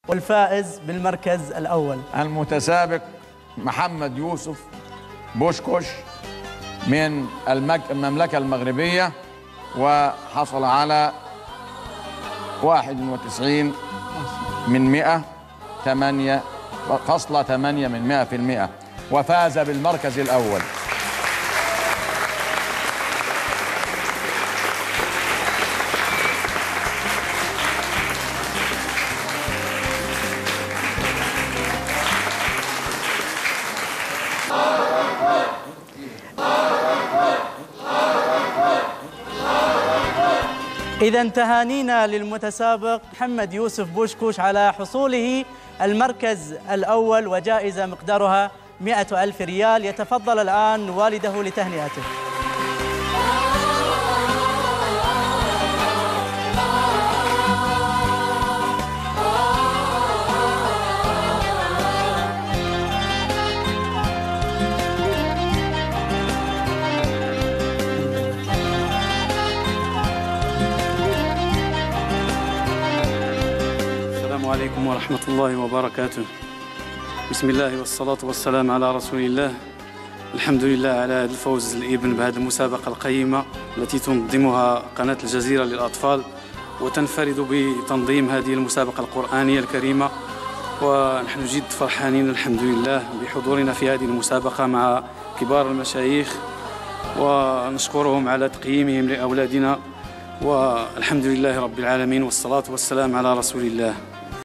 والفائز بالمركز الأول المتسابق محمد يوسف بوشكوش من المملكة المغربية، وحصل على 91 من 100 8.8 من 100%، وفاز بالمركز الأول. إذا تهانينا للمتسابق محمد يوسف بوشكوش على حصوله المركز الأول وجائزة مقدارها 100,000 ريال. يتفضل الآن والده لتهنئته. السلام عليكم ورحمة الله وبركاته. بسم الله والصلاة والسلام على رسول الله. الحمد لله على هذا الفوز الإبن بهذه المسابقة القيمة التي تنظمها قناة الجزيرة للأطفال، وتنفرد بتنظيم هذه المسابقة القرآنية الكريمة. ونحن جد فرحانين الحمد لله بحضورنا في هذه المسابقة مع كبار المشايخ، ونشكرهم على تقييمهم لأولادنا، والحمد لله رب العالمين، والصلاة والسلام على رسول الله.